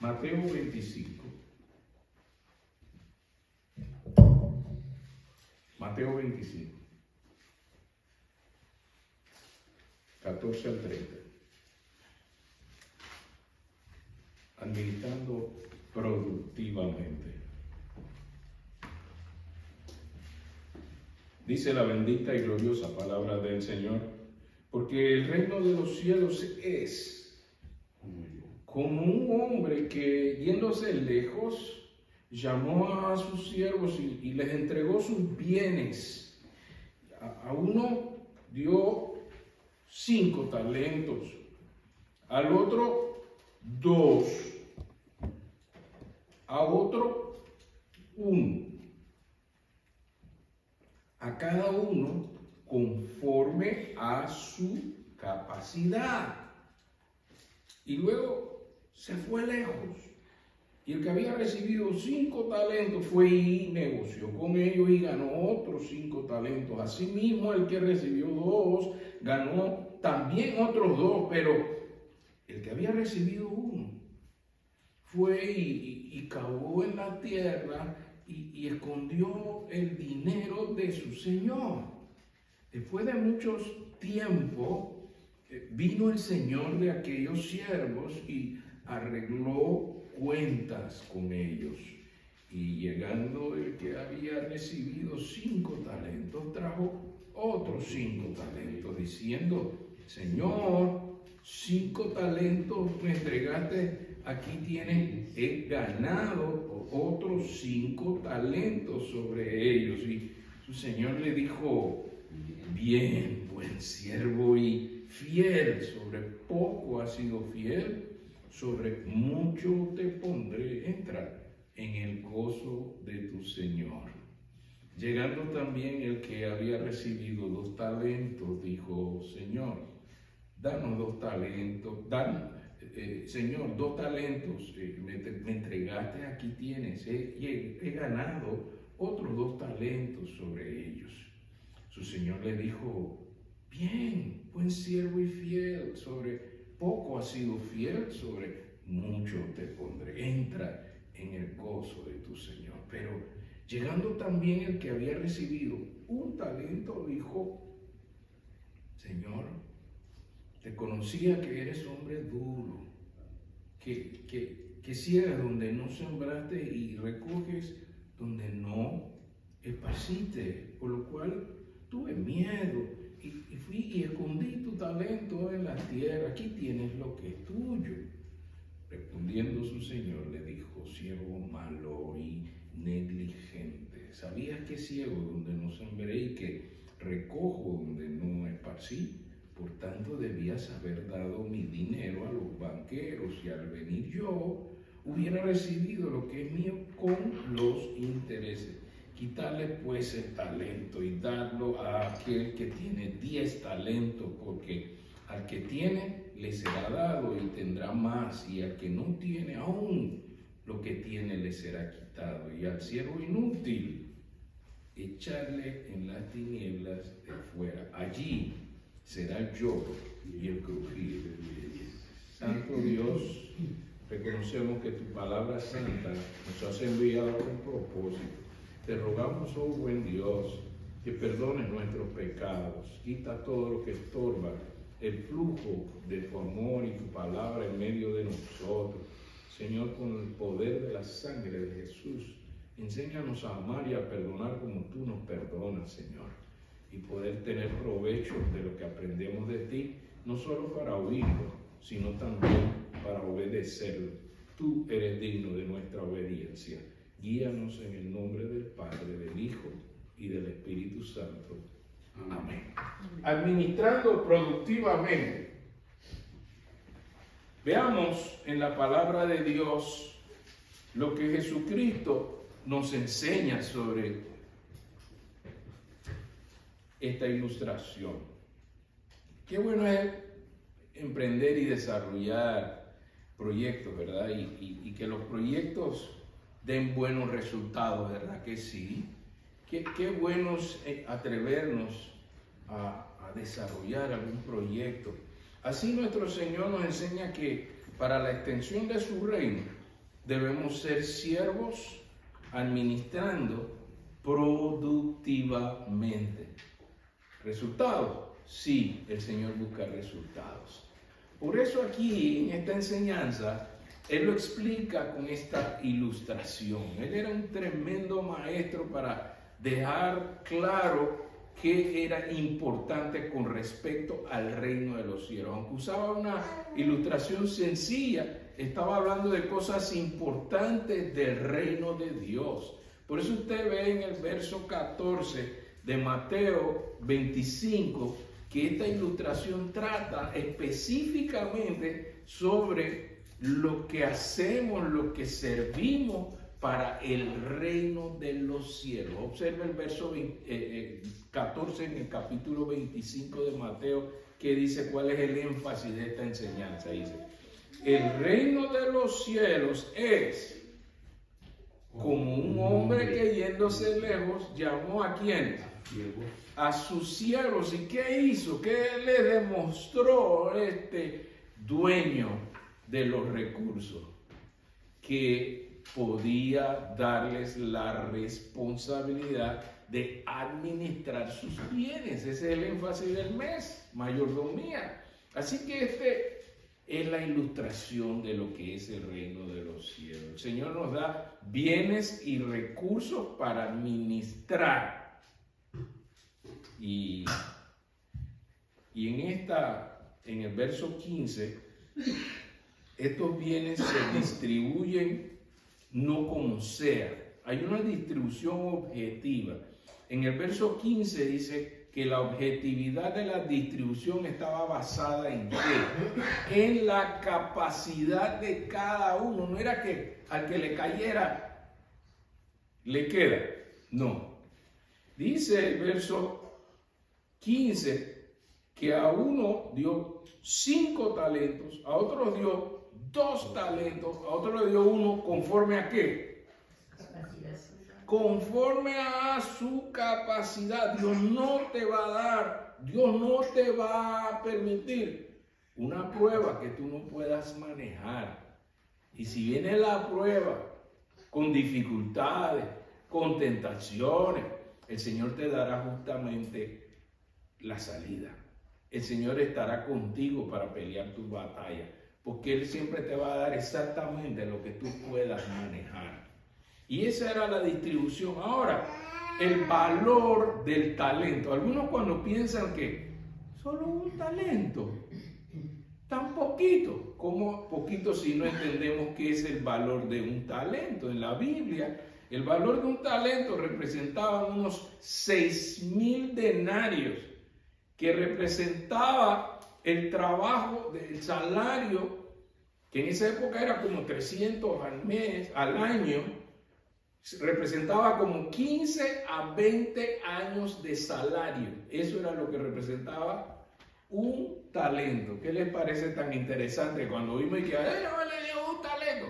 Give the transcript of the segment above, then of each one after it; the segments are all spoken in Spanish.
Mateo 25. Mateo 25. 14 al 30. Administrando productivamente. Dice la bendita y gloriosa palabra del Señor, porque el reino de los cielos es como un hombre que, yéndose lejos, llamó a sus siervos y les entregó sus bienes. A uno dio 5 talentos, al otro 2, a otro 1. A cada uno conforme a su capacidad. Y luego se fue lejos. Y el que había recibido 5 talentos fue y negoció con ellos y ganó otros 5 talentos. Asimismo, el que recibió 2 ganó también otros 2, pero el que había recibido 1 fue y cavó en la tierra y escondió el dinero de su señor. Después de muchos tiempos, vino el señor de aquellos siervos y arregló cuentas con ellos. Y llegando el que había recibido 5 talentos, trajo otros 5 talentos, diciendo: Señor, 5 talentos me entregaste, aquí tienes, he ganado otros 5 talentos sobre ellos. Y su señor le dijo: bien, buen siervo y fiel, sobre poco has sido fiel, sobre mucho te pondré, entra en el gozo de tu señor. Llegando también el que había recibido 2 talentos, dijo: Señor, danos 2 talentos, Señor, 2 talentos me entregaste, aquí tienes, he ganado otros 2 talentos sobre ellos. Su señor le dijo: bien, buen siervo y fiel, sobre poco has sido fiel, sobre mucho te pondré, entra en el gozo de tu señor. Pero llegando también el que había recibido 1 talento, dijo: Señor, te conocía que eres hombre duro, que ciegas donde no sembraste y recoges donde no esparciste, por lo cual tuve miedo y fui y escondí tu talento en la tierra, aquí tienes lo que es tuyo. Respondiendo su señor le dijo: siervo malo y negligente, sabías que ciego donde no sembré y que recojo donde no esparcí. Por tanto, debías haber dado mi dinero a los banqueros y al venir yo hubiera recibido lo que es mío con los intereses. Quitarle pues el talento y darlo a aquel que tiene 10 talentos, porque al que tiene le será dado y tendrá más, y al que no tiene aún lo que tiene le será quitado. Y al siervo inútil echarle en las tinieblas de fuera. Allí será el lloro y el crujir de dientes. Santo Dios, reconocemos que tu palabra santa nos has enviado con propósito. Te rogamos, oh buen Dios, que perdones nuestros pecados, quita todo lo que estorba el flujo de tu amor y tu palabra en medio de nosotros. Señor, con el poder de la sangre de Jesús, enséñanos a amar y a perdonar como tú nos perdonas, Señor, y poder tener provecho de lo que aprendemos de ti, no solo para oírlo, sino también para obedecerlo. Tú eres digno de nuestra obediencia. Guíanos en el nombre del Padre, del Hijo y del Espíritu Santo. Amén. Administrando productivamente. Veamos en la palabra de Dios lo que Jesucristo nos enseña sobre esta ilustración. Qué bueno es emprender y desarrollar proyectos, ¿verdad? Y que los proyectos den buenos resultados, ¿verdad que sí? Qué bueno es atrevernos a desarrollar algún proyecto. Así nuestro Señor nos enseña que para la extensión de su reino debemos ser siervos administrando productivamente. ¿Resultados? Sí, el Señor busca resultados. Por eso aquí, en esta enseñanza, Él lo explica con esta ilustración. Él era un tremendo maestro para dejar claro qué era importante con respecto al reino de los cielos. Aunque usaba una ilustración sencilla, estaba hablando de cosas importantes del reino de Dios. Por eso usted ve en el verso 14 de Mateo 25 que esta ilustración trata específicamente sobre lo que hacemos, lo que servimos para el reino de los cielos. Observe el verso 14 en el capítulo 25 de Mateo, que dice cuál es el énfasis de esta enseñanza. Dice, el reino de los cielos es como un hombre que yéndose lejos llamó a ¿quiénes? A sus siervos. ¿Y qué hizo? ¿Qué le demostró este dueño de los recursos? Que podía darles la responsabilidad de administrar sus bienes. Ese es el énfasis del mes, mayordomía. Así que es la ilustración de lo que es el reino de los cielos. El Señor nos da bienes y recursos para administrar. Y en el verso 15, estos bienes se distribuyen no como sea. Hay una distribución objetiva. En el verso 15 dice que la objetividad de la distribución estaba basada en ¿qué? En la capacidad de cada uno. No era que al que le cayera le queda. No. Dice el verso 15 que a uno dio 5 talentos, a otro dio 2 talentos, a otro le dio 1, ¿conforme a qué? Conforme a su capacidad. Dios no te va a dar, Dios no te va a permitir una prueba que tú no puedas manejar. Y si viene la prueba con dificultades, con tentaciones, el Señor te dará justamente la salida. El Señor estará contigo para pelear tu batalla, porque Él siempre te va a dar exactamente lo que tú puedas manejar. Y esa era la distribución. Ahora, el valor del talento. Algunos cuando piensan que solo un talento, tan poquito, como poquito si no entendemos qué es el valor de un talento. En la Biblia, el valor de un talento representaba unos 6,000 denarios, que representaba el trabajo del salario, que en esa época era como 300 al año, representaba como 15 a 20 años de salario. Eso era lo que representaba un talento. ¿Qué les parece tan interesante cuando vimos que no le dio un talento?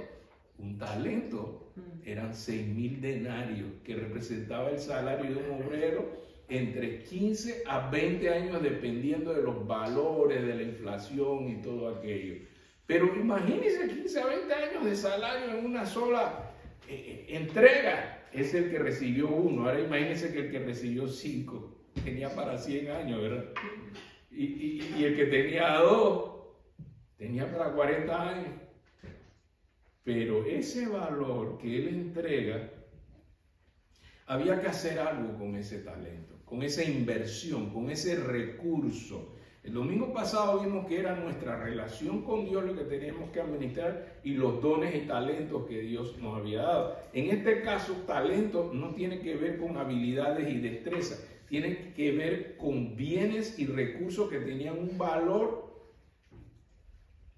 Un talento eran 6,000 denarios, que representaba el salario de un obrero entre 15 a 20 años, dependiendo de los valores, de la inflación y todo aquello. Pero imagínense 15 a 20 años de salario en una sola entrega. Es el que recibió 1. Ahora imagínense que el que recibió 5 tenía para 100 años, ¿verdad? Y el que tenía 2 tenía para 40 años. Pero ese valor que él entrega, había que hacer algo con ese talento, con esa inversión, con ese recurso. El domingo pasado vimos que era nuestra relación con Dios lo que teníamos que administrar y los dones y talentos que Dios nos había dado. En este caso, talento no tiene que ver con habilidades y destrezas, tiene que ver con bienes y recursos que tenían un valor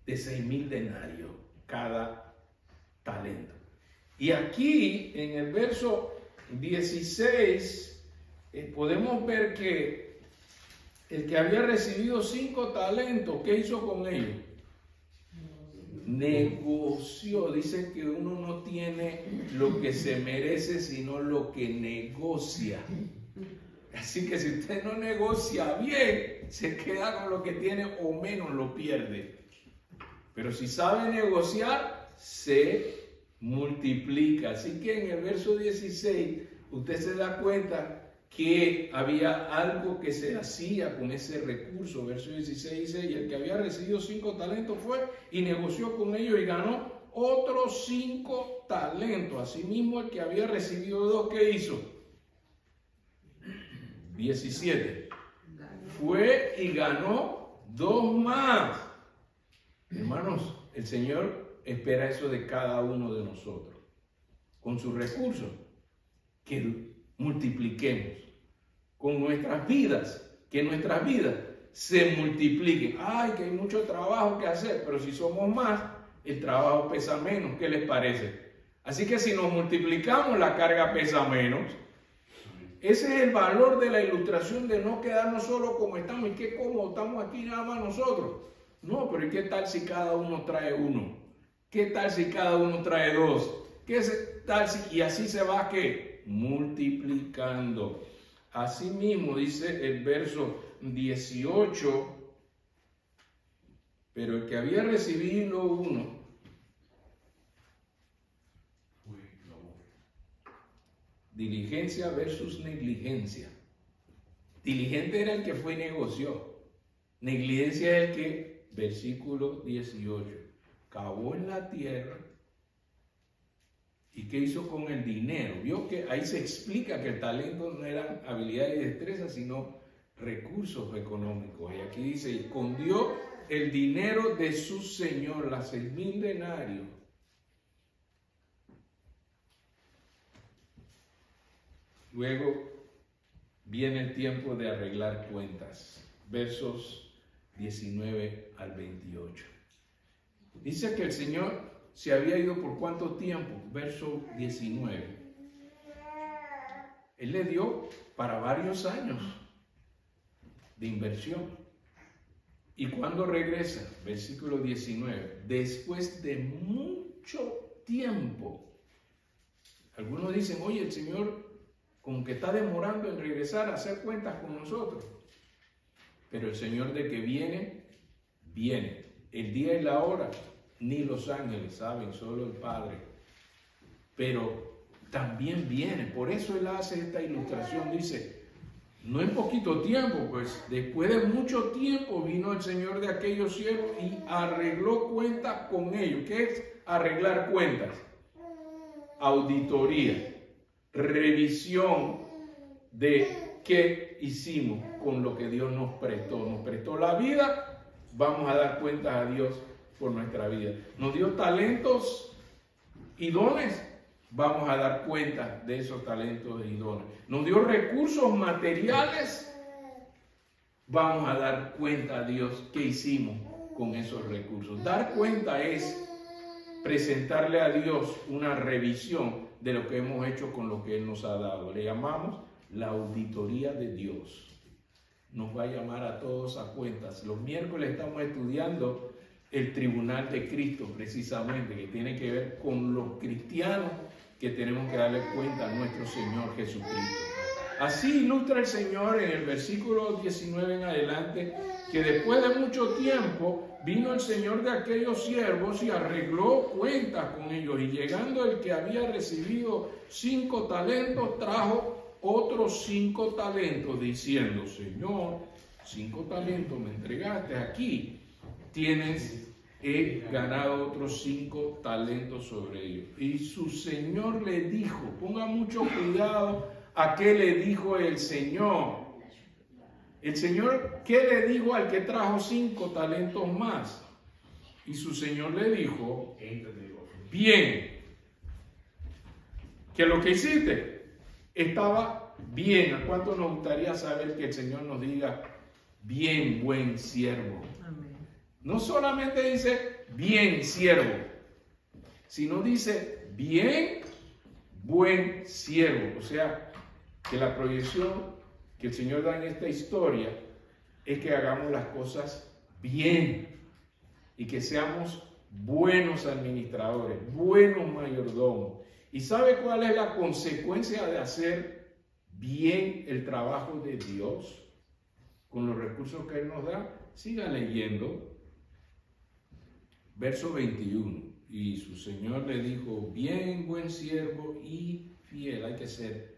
de 6,000 denarios cada talento. Y aquí, en el verso 16, podemos ver que el que había recibido 5 talentos, ¿qué hizo con ellos? Negoció. Dicen que uno no tiene lo que se merece, sino lo que negocia. Así que si usted no negocia bien, se queda con lo que tiene o menos lo pierde. Pero si sabe negociar, se multiplica. Así que en el verso 16 usted se da cuenta que había algo que se hacía con ese recurso. Verso 16 dice, y el que había recibido 5 talentos fue y negoció con ellos y ganó otros 5 talentos. Asimismo, el que había recibido 2, ¿qué hizo? 17. Fue y ganó 2 más. Hermanos, el Señor espera eso de cada uno de nosotros. Con sus recursos, que multipliquemos. Con nuestras vidas, que nuestras vidas se multipliquen. Ay, que hay mucho trabajo que hacer, pero si somos más, el trabajo pesa menos. ¿Qué les parece? Así que si nos multiplicamos, la carga pesa menos. Ese es el valor de la ilustración, de no quedarnos solo como estamos. Y qué cómodo estamos aquí nada más nosotros. No, pero ¿y qué tal si cada uno trae 1? ¿Qué tal si cada uno trae 2? ¿Qué tal si? Y así se va, ¿qué? Multiplicando. Así mismo dice el verso 18, pero el que había recibido 1, diligencia versus negligencia. Diligente era el que fue y negoció. Negligencia es el que, versículo 18, cavó en la tierra. ¿Y qué hizo con el dinero? Vio que ahí se explica que el talento no eran habilidades y destrezas, sino recursos económicos. Y aquí dice, escondió el dinero de su señor, las 6,000 denarios. Luego viene el tiempo de arreglar cuentas. Versos 19 al 28. Dice que el Señor se había ido por cuánto tiempo. Verso 19. Él le dio para varios años de inversión. ¿Y cuando regresa? Versículo 19. Después de mucho tiempo. Algunos dicen, oye, el Señor como que está demorando en regresar a hacer cuentas con nosotros. Pero el Señor de que viene, viene. El día y la hora, ni los ángeles saben, solo el Padre. Pero también viene. Por eso Él hace esta ilustración. Dice, no en poquito tiempo, pues después de mucho tiempo vino el Señor de aquellos siervos y arregló cuentas con ellos. ¿Qué es arreglar cuentas? Auditoría, revisión de qué hicimos con lo que Dios nos prestó. Nos prestó la vida, vamos a dar cuentas a Dios por nuestra vida. Nos dio talentos y dones, vamos a dar cuenta de esos talentos y dones. Nos dio recursos materiales, vamos a dar cuenta a Dios qué hicimos con esos recursos. Dar cuenta es presentarle a Dios una revisión de lo que hemos hecho con lo que Él nos ha dado. Le llamamos la auditoría de Dios. Nos va a llamar a todos a cuentas. Los miércoles estamos estudiando el tribunal de Cristo, precisamente, que tiene que ver con los cristianos que tenemos que darle cuenta a nuestro Señor Jesucristo. Así ilustra el Señor en el versículo 19 en adelante, que después de mucho tiempo vino el Señor de aquellos siervos y arregló cuentas con ellos. Y llegando el que había recibido 5 talentos, trajo otros 5 talentos, diciendo, Señor, 5 talentos me entregaste, aquí tienes, he ganado otros 5 talentos sobre ellos. Y su Señor le dijo, ponga mucho cuidado a qué le dijo el Señor. El Señor, ¿qué le dijo al que trajo 5 talentos más? Y su Señor le dijo, bien, que lo que hiciste estaba bien. ¿A cuánto nos gustaría saber que el Señor nos diga, bien, buen siervo? Amén. No solamente dice, bien, siervo, sino dice, bien, buen siervo. O sea, que la proyección que el Señor da en esta historia es que hagamos las cosas bien y que seamos buenos administradores, buenos mayordomos. ¿Y sabe cuál es la consecuencia de hacer bien el trabajo de Dios con los recursos que Él nos da? Siga leyendo verso 21 y Y su señor le dijo, bien, buen siervo y fiel. Hay que ser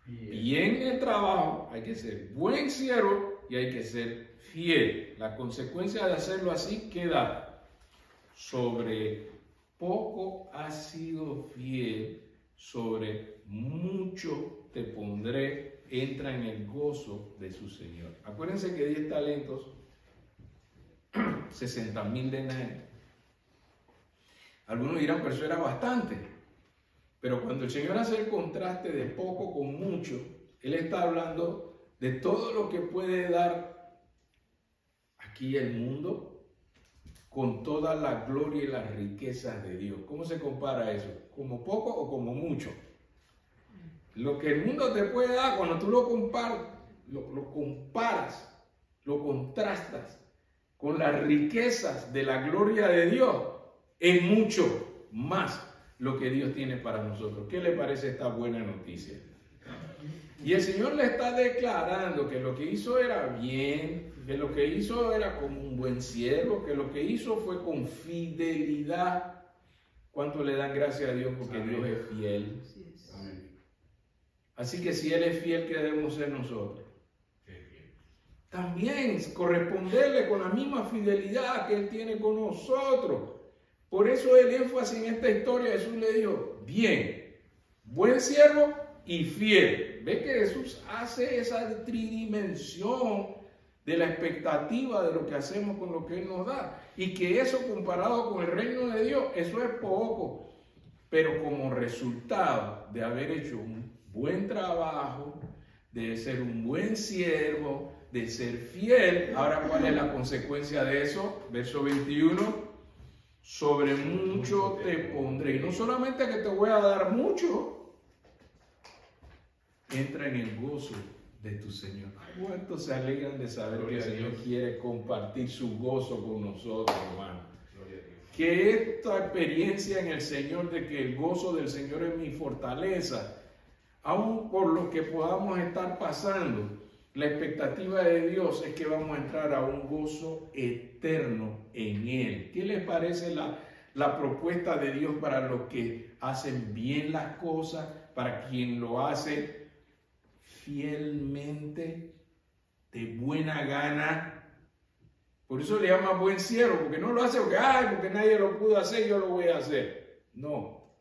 bien en el trabajo, hay que ser buen siervo y hay que ser fiel. La consecuencia de hacerlo así queda: sobre poco has sido fiel, sobre mucho te pondré. Entra en el gozo de su señor. Acuérdense que 10 talentos, 60,000 denarios. Algunos dirán, pero eso era bastante. Pero cuando el Señor hace el contraste de poco con mucho, Él está hablando de todo lo que puede dar aquí el mundo con toda la gloria y las riquezas de Dios. ¿Cómo se compara eso? ¿Como poco o como mucho? Lo que el mundo te puede dar, cuando tú lo comparas, lo contrastas con las riquezas de la gloria de Dios, es mucho más lo que Dios tiene para nosotros. ¿Qué le parece esta buena noticia? Y el Señor le está declarando que lo que hizo era bien, que lo que hizo era como un buen siervo, que lo que hizo fue con fidelidad. ¿Cuánto le dan gracias a Dios porque Dios es fiel? Amén. Así que si Él es fiel, ¿qué debemos ser nosotros? También corresponderle con la misma fidelidad que Él tiene con nosotros. Por eso el énfasis en esta historia, Jesús le dijo, bien, buen siervo y fiel. Ve que Jesús hace esa tridimensión de la expectativa de lo que hacemos con lo que Él nos da. Y que eso comparado con el reino de Dios, eso es poco. Pero como resultado de haber hecho un buen trabajo, de ser un buen siervo, de ser fiel, ahora ¿cuál es la consecuencia de eso? Verso 21, sobre mucho te pondré. Y no solamente que te voy a dar mucho, entra en el gozo de tu Señor. ¿Cuántos se alegran de saber que el Señor quiere compartir su gozo con nosotros, hermano? Que esta experiencia en el Señor de que el gozo del Señor es mi fortaleza, aun por lo que podamos estar pasando, la expectativa de Dios es que vamos a entrar a un gozo eterno en Él. ¿Qué les parece la propuesta de Dios para los que hacen bien las cosas, para quien lo hace fielmente, de buena gana? Por eso le llama buen siervo, porque no lo hace porque nadie lo pudo hacer, yo lo voy a hacer. No,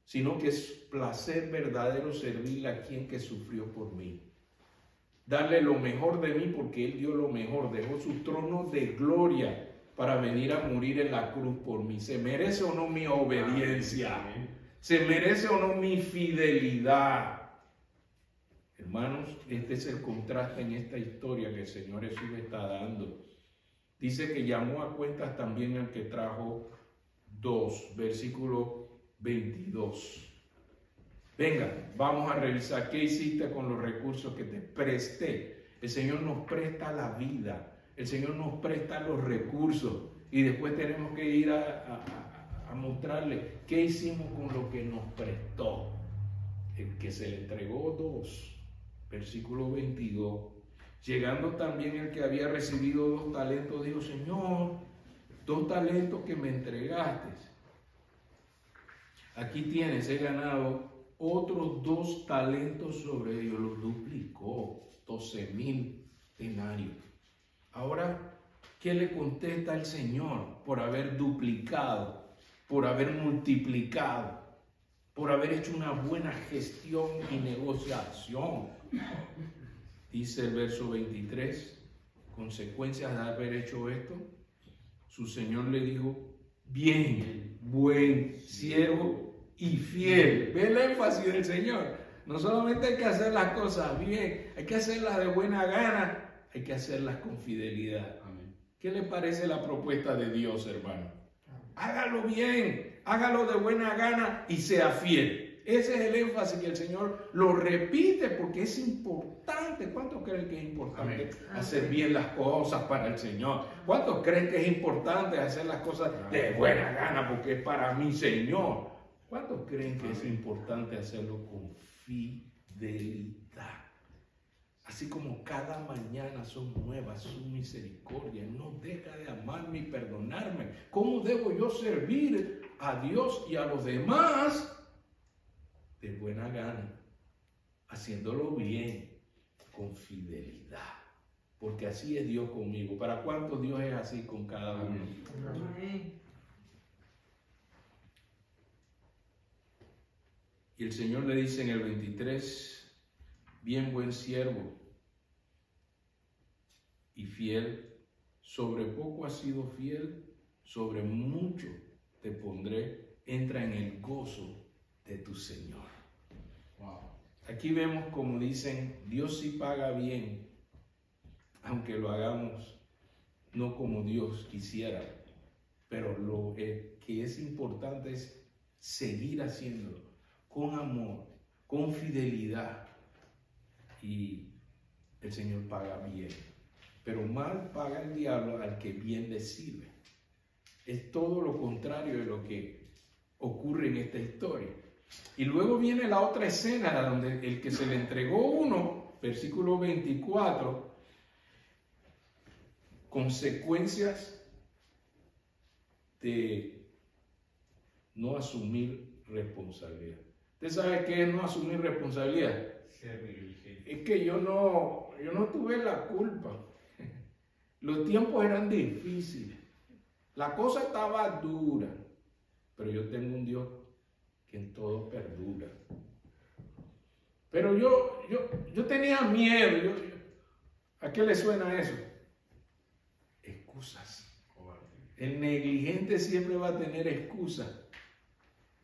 sino que es placer verdadero servirle a quien que sufrió por mí. Darle lo mejor de mí porque Él dio lo mejor, dejó su trono de gloria para venir a morir en la cruz por mí. ¿Se merece o no mi obediencia? ¿Se merece o no mi fidelidad? Hermanos, este es el contraste en esta historia que el Señor Jesús está dando. Dice que llamó a cuentas también al que trajo 2, versículo 22. Venga, vamos a revisar qué hiciste con los recursos que te presté. El Señor nos presta la vida, el Señor nos presta los recursos y después tenemos que ir a mostrarle qué hicimos con lo que nos prestó. El que se le entregó 2, versículo 22. Llegando también el que había recibido 2 talentos, dijo, Señor, 2 talentos que me entregaste. Aquí tienes, he ganado otros 2 talentos sobre ellos, los duplicó, 12,000 denarios. Ahora, ¿qué le contesta el Señor por haber duplicado, por haber multiplicado, por haber hecho una buena gestión y negociación? Dice el verso 23, consecuencias de haber hecho esto, su Señor le dijo, bien, buen siervo y fiel. Ve el énfasis del Señor. No solamente hay que hacer las cosas bien, hay que hacerlas de buena gana, hay que hacerlas con fidelidad. Amén. ¿Qué le parece la propuesta de Dios, hermano? Hágalo bien, hágalo de buena gana y sea fiel. Ese es el énfasis que el Señor lo repite porque es importante. ¿Cuántos creen que es importante hacer bien las cosas para el Señor? ¿Cuántos creen que es importante hacer las cosas de buena gana porque es para mi Señor? ¿Cuántos creen que es importante hacerlo con fidelidad? así como cada mañana son nuevas su misericordia. No deja de amarme y perdonarme. ¿Cómo debo yo servir a Dios y a los demás? De buena gana, haciéndolo bien, con fidelidad. Porque así es Dios conmigo. ¿Para cuántos Dios es así con cada uno? Amén. Y el Señor le dice en el 23, bien buen siervo y fiel, sobre poco has sido fiel, sobre mucho te pondré, entra en el gozo de tu Señor. Wow. Aquí vemos como dicen, Dios sí paga bien, aunque lo hagamos no como Dios quisiera, pero lo que es importante es seguir haciéndolo con amor, con fidelidad, y el Señor paga bien. Pero mal paga el diablo al que bien le sirve. Es todo lo contrario de lo que ocurre en esta historia. Y luego viene la otra escena donde el que se le entregó uno, versículo 24, consecuencias de no asumir responsabilidad. ¿Usted sabe qué es no asumir responsabilidad? Es que yo no tuve la culpa. Los tiempos eran difíciles. La cosa estaba dura. Pero yo tengo un Dios que en todo perdura. Pero yo tenía miedo. ¿A qué le suena eso? Excusas. El negligente siempre va a tener excusas.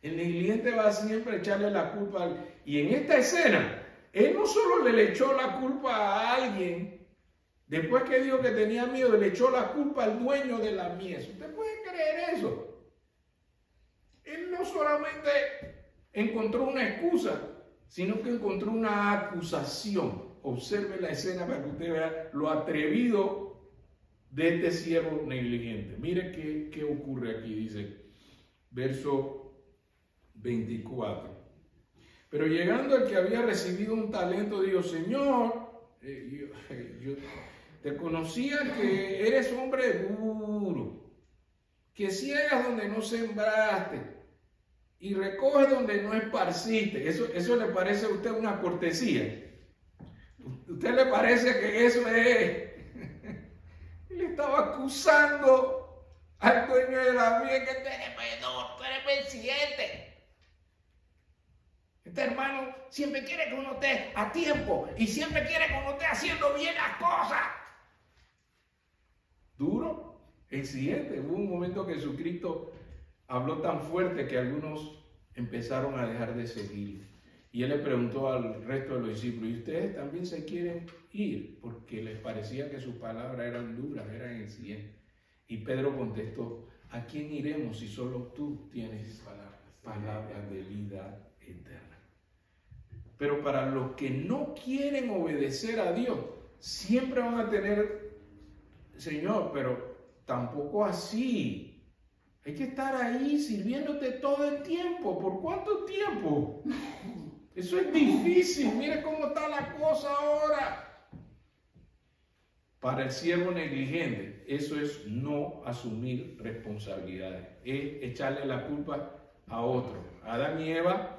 El negligente va a siempre echarle la culpa. Y en esta escena, él no solo le echó la culpa a alguien, después que dijo que tenía miedo, le echó la culpa al dueño de la mies. ¿Usted puede creer eso? Él no solamente encontró una excusa, sino que encontró una acusación. Observe la escena para que usted vea lo atrevido de este siervo negligente. Mire qué ocurre aquí, dice, verso 24. Pero llegando el que había recibido un talento, dijo, Señor, yo te conocía que eres hombre duro, que ciegas donde no sembraste y recoges donde no esparciste. ¿Eso le parece a usted una cortesía? ¿Usted le parece que eso es? Él estaba acusando al dueño de la mies que tú eres pedor, tú eres venciente. Este hermano siempre quiere que uno esté a tiempo y siempre quiere que uno esté haciendo bien las cosas. Duro, exigente. Hubo un momento que Jesucristo habló tan fuerte que algunos empezaron a dejar de seguir. Y él le preguntó al resto de los discípulos, ¿y ustedes también se quieren ir? Porque les parecía que sus palabras eran duras, eran exigentes. Y Pedro contestó, ¿a quién iremos si solo tú tienes palabras de vida eterna? Pero para los que no quieren obedecer a Dios, siempre van a tener, Señor, pero tampoco así. Hay que estar ahí sirviéndote todo el tiempo. ¿Por cuánto tiempo? Eso es difícil. Mire cómo está la cosa ahora. Para el siervo negligente, eso es no asumir responsabilidades. Es echarle la culpa a otro. Adán y Eva.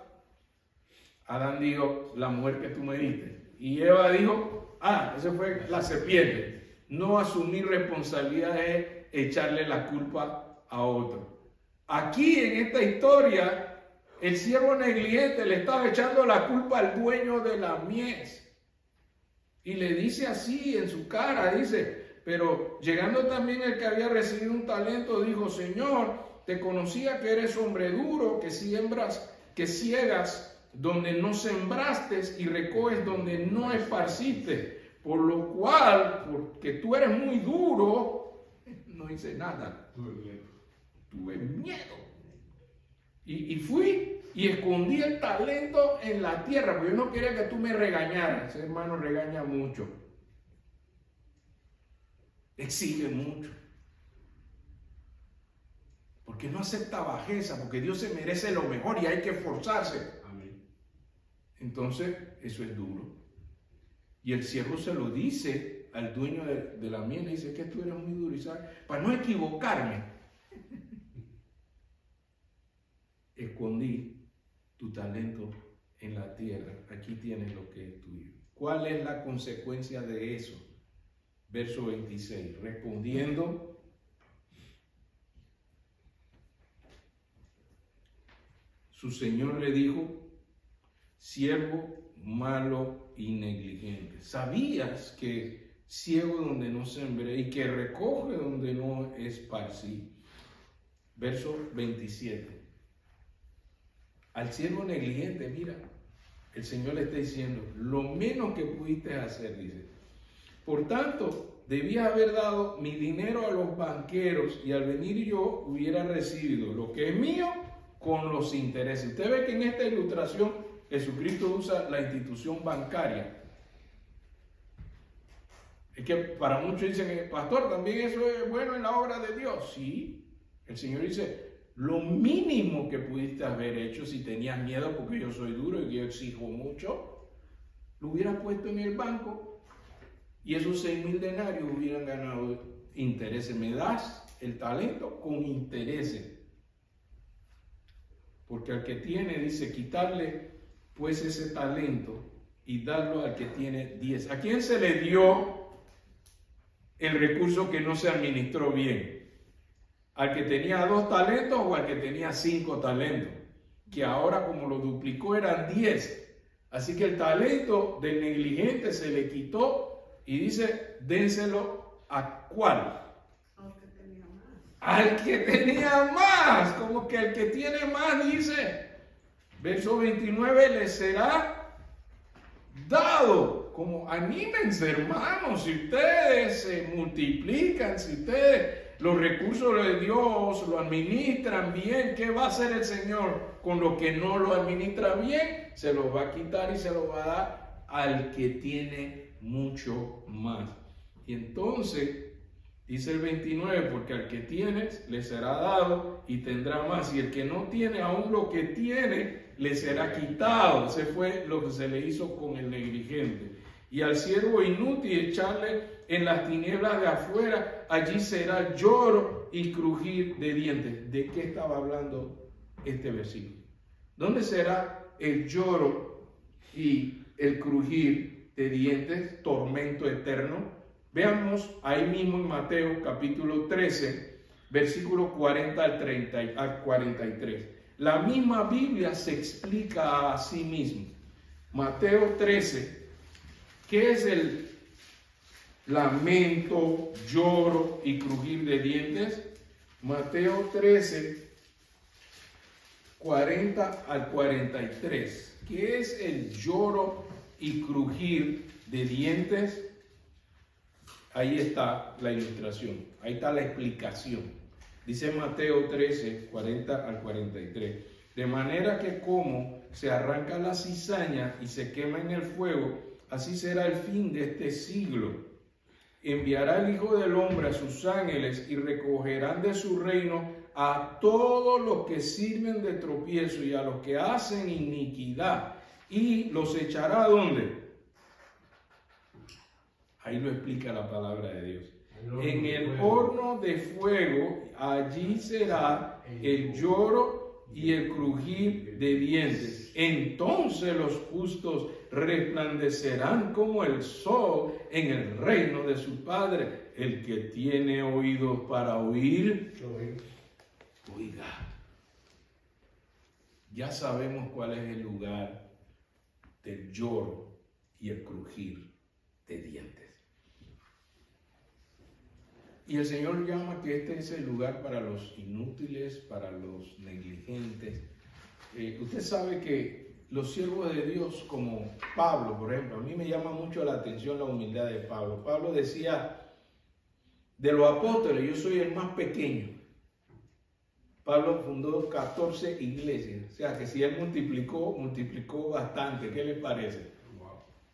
Adán dijo, la mujer que tú me diste. Y Eva dijo, esa fue la serpiente. No asumir responsabilidad es echarle la culpa a otro. Aquí en esta historia, el siervo negligente le estaba echando la culpa al dueño de la mies. Y le dice así en su cara, dice, pero llegando también el que había recibido un talento, dijo, Señor, te conocía que eres hombre duro, que siembras, que ciegas donde no sembraste y recoges donde no esparciste, por lo cual, porque tú eres muy duro, no hice nada. Tuve miedo. Y fui y escondí el talento en la tierra, porque yo no quería que tú me regañaras. Ese hermano regaña mucho. Exige mucho. Porque no acepta bajeza, porque Dios se merece lo mejor y hay que esforzarse. Entonces, eso es duro. Y el siervo se lo dice al dueño de la mina, dice que tú eres muy duro, y sabe, para no equivocarme, escondí tu talento en la tierra, aquí tienes lo que es tuyo. ¿Cuál es la consecuencia de eso? Verso 26, respondiendo, su señor le dijo, siervo malo y negligente, ¿sabías que ciego donde no sembré y que recoge donde no esparcí? Verso 27. Al siervo negligente, mira, el Señor le está diciendo, lo menos que pudiste hacer, dice. Por tanto, debía haber dado mi dinero a los banqueros y al venir yo hubiera recibido lo que es mío con los intereses. Usted ve que en esta ilustración Jesucristo usa la institución bancaria. Es que para muchos dicen, pastor, también eso es bueno en la obra de Dios. Sí, el Señor dice, lo mínimo que pudiste haber hecho si tenías miedo porque yo soy duro y yo exijo mucho, lo hubieras puesto en el banco y esos 6,000 denarios hubieran ganado intereses. Me das el talento con intereses. Porque al que tiene, dice, quitarle pues ese talento y darlo al que tiene 10. ¿A quién se le dio el recurso que no se administró bien? ¿Al que tenía 2 talentos o al que tenía 5 talentos? Que ahora como lo duplicó eran 10. Así que el talento del negligente se le quitó y dice, dénselo ¿a cuál? Al que tenía más. Como que el que tiene más, dice, verso 29, le será dado. Como anímense, hermanos, si ustedes se multiplican, si ustedes los recursos de Dios lo administran bien, ¿qué va a hacer el Señor con lo que no lo administra bien? Se los va a quitar y se los va a dar al que tiene mucho más. Y entonces dice el 29, porque al que tienes le será dado y tendrá más, y el que no tiene aún lo que tiene le será quitado. Ese fue lo que se le hizo con el negligente. Y al siervo inútil echarle en las tinieblas de afuera, allí será lloro y crujir de dientes. ¿De qué estaba hablando este versículo? ¿Dónde será el lloro y el crujir de dientes? Tormento eterno. Veamos ahí mismo en Mateo capítulo 13, versículos 40 al 43. La misma Biblia se explica a sí misma. Mateo 13, ¿qué es el lamento, lloro y crujir de dientes? Mateo 13, 40 al 43. ¿Qué es el lloro y crujir de dientes? Ahí está la ilustración, ahí está la explicación. Dice Mateo 13, 40 al 43. De manera que como se arranca la cizaña y se quema en el fuego, así será el fin de este siglo. Enviará el Hijo del Hombre a sus ángeles y recogerán de su reino a todos los que sirven de tropiezo y a los que hacen iniquidad, y los echará ¿a dónde? Ahí lo explica la palabra de Dios. En el horno de fuego, allí será el lloro y el crujir de dientes. Entonces los justos resplandecerán como el sol en el reino de su Padre. El que tiene oídos para oír, oiga. Ya sabemos cuál es el lugar del lloro y el crujir de dientes. Y el Señor llama que este es el lugar para los inútiles, para los negligentes. Usted sabe que los siervos de Dios, como Pablo, por ejemplo, a mí me llama mucho la atención la humildad de Pablo. Pablo decía, de los apóstoles, yo soy el más pequeño. Pablo fundó 14 iglesias. O sea, que si él multiplicó bastante. ¿Qué les parece?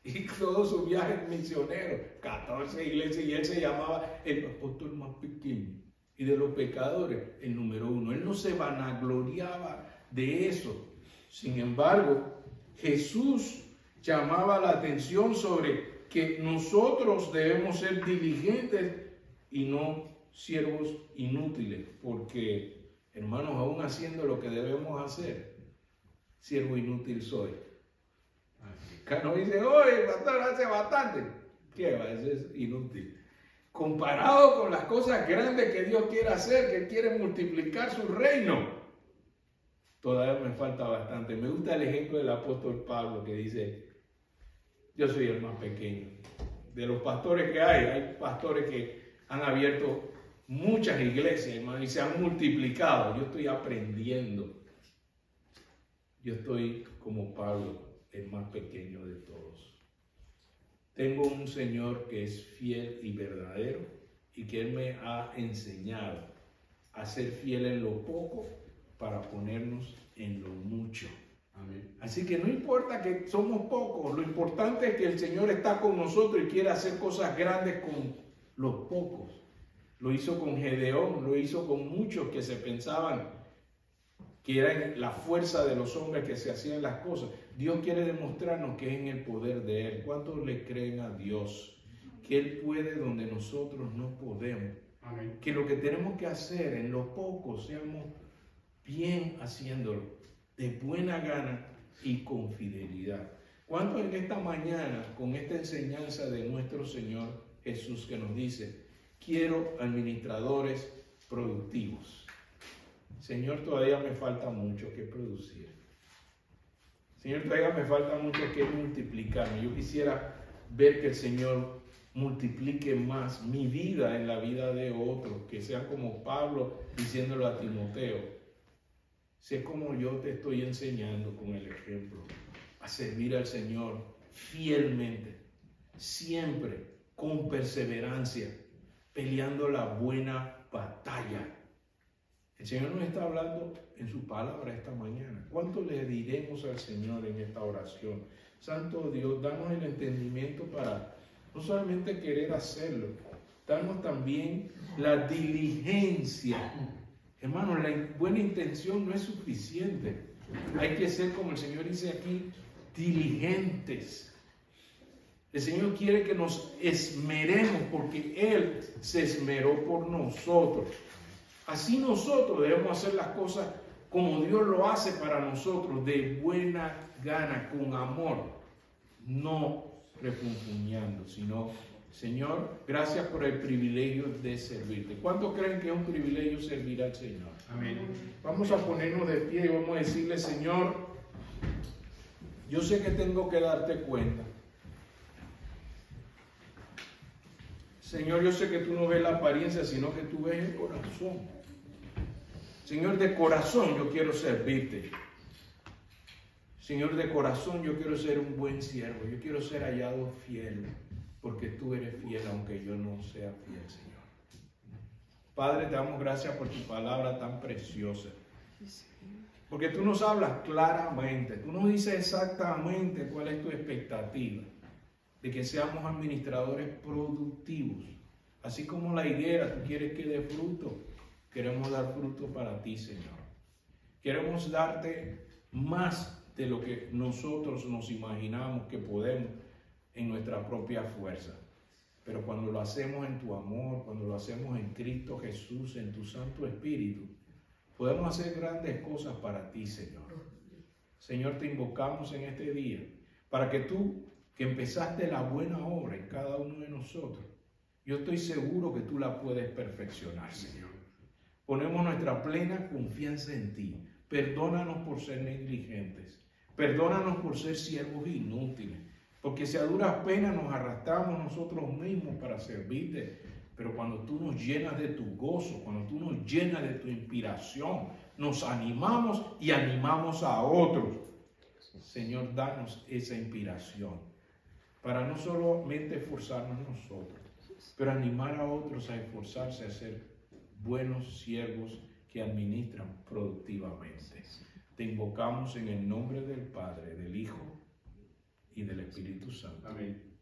Y todos sus viajes misioneros, 14 iglesias, y él se llamaba el apóstol más pequeño. Y de los pecadores, el número 1. Él no se vanagloriaba de eso. Sin embargo, Jesús llamaba la atención sobre que nosotros debemos ser diligentes y no siervos inútiles, porque, hermanos, aún haciendo lo que debemos hacer, siervo inútil soy. Cuando dice, oye, pastor, hace bastante, ¿qué va? Eso es inútil. Comparado con las cosas grandes que Dios quiere hacer, que quiere multiplicar su reino, todavía me falta bastante. Me gusta el ejemplo del apóstol Pablo que dice, yo soy el más pequeño. De los pastores que hay pastores que han abierto muchas iglesias, hermano, y se han multiplicado. Yo estoy aprendiendo. Yo estoy como Pablo, el más pequeño de todos. Tengo un Señor que es fiel y verdadero y que Él me ha enseñado a ser fiel en lo poco para ponernos en lo mucho. Amén. Así que no importa que somos pocos, lo importante es que el Señor está con nosotros y quiere hacer cosas grandes con los pocos. Lo hizo con Gedeón, lo hizo con muchos que se pensaban que era la fuerza de los hombres que se hacían las cosas. Dios quiere demostrarnos que es en el poder de Él. ¿Cuántos le creen a Dios? Que Él puede donde nosotros no podemos. Amén. Que lo que tenemos que hacer en lo poco, seamos bien haciéndolo, de buena gana y con fidelidad. ¿Cuántos en esta mañana, con esta enseñanza de nuestro Señor Jesús que nos dice, quiero administradores productivos? Señor, todavía me falta mucho que producir. Señor, todavía me falta mucho que multiplicarme. Yo quisiera ver que el Señor multiplique más mi vida en la vida de otros, que sea como Pablo diciéndolo a Timoteo. Sé como yo te estoy enseñando con el ejemplo, a servir al Señor fielmente, siempre con perseverancia, peleando la buena batalla. El Señor nos está hablando en su palabra esta mañana. ¿Cuánto le diremos al Señor en esta oración? Santo Dios, danos el entendimiento para no solamente querer hacerlo, danos también la diligencia. Hermanos, la buena intención no es suficiente. Hay que ser, como el Señor dice aquí, diligentes. El Señor quiere que nos esmeremos porque Él se esmeró por nosotros. Así nosotros debemos hacer las cosas como Dios lo hace para nosotros, de buena gana, con amor, no refunfuñando, sino, Señor, gracias por el privilegio de servirte. ¿Cuántos creen que es un privilegio servir al Señor? Amén. Vamos a ponernos de pie y vamos a decirle, Señor, yo sé que tengo que darte cuenta. Señor, yo sé que tú no ves la apariencia, sino que tú ves el corazón. Señor, de corazón yo quiero servirte. Señor, de corazón yo quiero ser un buen siervo. Yo quiero ser hallado fiel, porque tú eres fiel, aunque yo no sea fiel, Señor. Padre, te damos gracias por tu palabra tan preciosa. Porque tú nos hablas claramente. Tú nos dices exactamente cuál es tu expectativa. De que seamos administradores productivos. Así como la higuera, tú quieres que dé fruto. Queremos dar fruto para ti, Señor. Queremos darte más de lo que nosotros nos imaginamos que podemos en nuestra propia fuerza. Pero cuando lo hacemos en tu amor, cuando lo hacemos en Cristo Jesús, en tu Santo Espíritu, podemos hacer grandes cosas para ti, Señor. Señor, te invocamos en este día para que tú, que empezaste la buena obra en cada uno de nosotros, yo estoy seguro que tú la puedes perfeccionar, Señor. Ponemos nuestra plena confianza en ti. Perdónanos por ser negligentes. Perdónanos por ser siervos inútiles. Porque si a duras penas nos arrastramos nosotros mismos para servirte. Pero cuando tú nos llenas de tu gozo, cuando tú nos llenas de tu inspiración, nos animamos y animamos a otros. Señor, danos esa inspiración. Para no solamente esforzarnos nosotros, pero animar a otros a esforzarse a ser buenos siervos que administran productivamente. Te invocamos en el nombre del Padre, del Hijo y del Espíritu Santo. Amén.